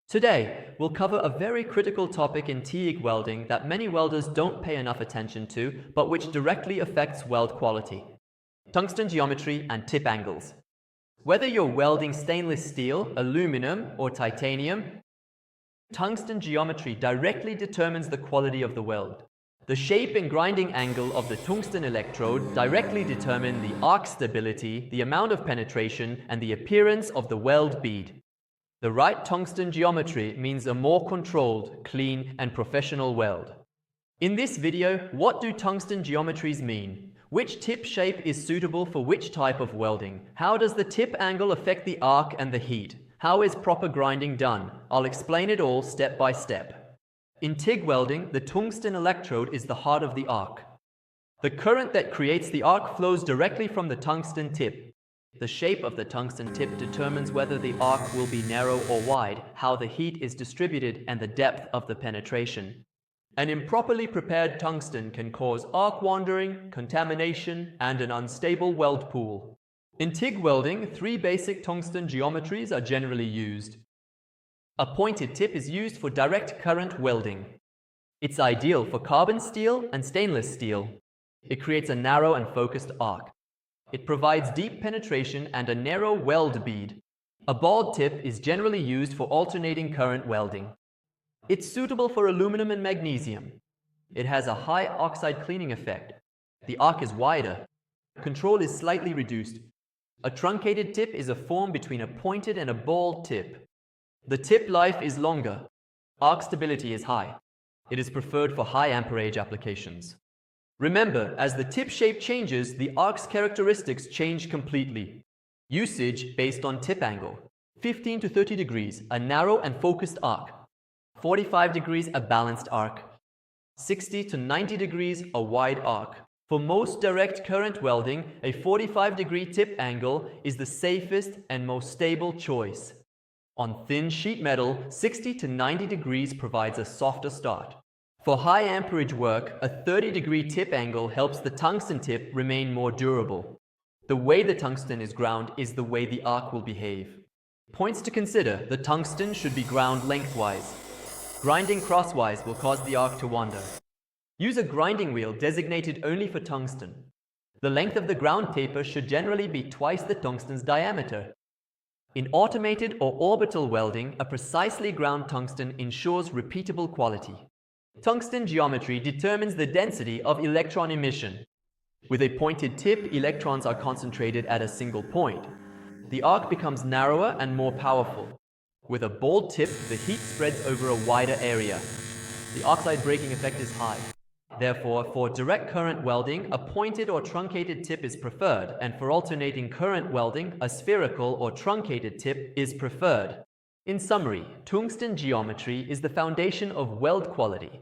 Today, we'll cover a very critical topic in TIG welding that many welders don't pay enough attention to, but which directly affects weld quality: tungsten geometry and tip angles. Whether you're welding stainless steel, aluminum, or titanium, tungsten geometry directly determines the quality of the weld. The shape and grinding angle of the tungsten electrode directly determine the arc stability, the amount of penetration, and the appearance of the weld bead. The right tungsten geometry means a more controlled, clean, and professional weld. In this video, what do tungsten geometries mean? Which tip shape is suitable for which type of welding? How does the tip angle affect the arc and the heat? How is proper grinding done? I'll explain it all step by step. In TIG welding, the tungsten electrode is the heart of the arc. The current that creates the arc flows directly from the tungsten tip. The shape of the tungsten tip determines whether the arc will be narrow or wide, how the heat is distributed, and the depth of the penetration. An improperly prepared tungsten can cause arc wandering, contamination, and an unstable weld pool. In TIG welding, three basic tungsten geometries are generally used. A pointed tip is used for direct current welding. It's ideal for carbon steel and stainless steel. It creates a narrow and focused arc. It provides deep penetration and a narrow weld bead. A bald tip is generally used for alternating current welding. It's suitable for aluminum and magnesium. It has a high oxide cleaning effect. The arc is wider. Control is slightly reduced. A truncated tip is a form between a pointed and a bald tip. The tip life is longer. Arc stability is high. It is preferred for high amperage applications. Remember, as the tip shape changes, the arc's characteristics change completely. Usage based on tip angle: 15 to 30 degrees, a narrow and focused arc; 45 degrees, a balanced arc; 60 to 90 degrees, a wide arc. For most direct current welding, a 45-degree tip angle is the safest and most stable choice. On thin sheet metal, 60 to 90 degrees provides a softer start. For high amperage work, a 30-degree tip angle helps the tungsten tip remain more durable. The way the tungsten is ground is the way the arc will behave. Points to consider: the tungsten should be ground lengthwise. Grinding crosswise will cause the arc to wander. Use a grinding wheel designated only for tungsten. The length of the ground taper should generally be twice the tungsten's diameter. In automated or orbital welding, a precisely ground tungsten ensures repeatable quality. Tungsten geometry determines the density of electron emission. With a pointed tip, electrons are concentrated at a single point. The arc becomes narrower and more powerful. With a bald tip, the heat spreads over a wider area. The oxide breaking effect is high. Therefore, for direct current welding, a pointed or truncated tip is preferred, and for alternating current welding, a spherical or truncated tip is preferred. In summary, tungsten geometry is the foundation of weld quality.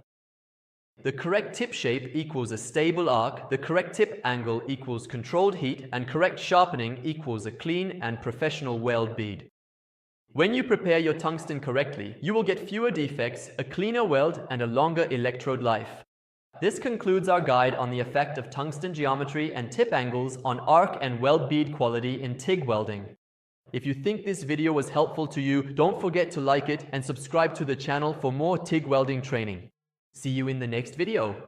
The correct tip shape equals a stable arc, the correct tip angle equals controlled heat, and correct sharpening equals a clean and professional weld bead. When you prepare your tungsten correctly, you will get fewer defects, a cleaner weld, and a longer electrode life. This concludes our guide on the effect of tungsten geometry and tip angles on arc and weld bead quality in TIG welding. If you think this video was helpful to you, don't forget to like it and subscribe to the channel for more TIG welding training. See you in the next video.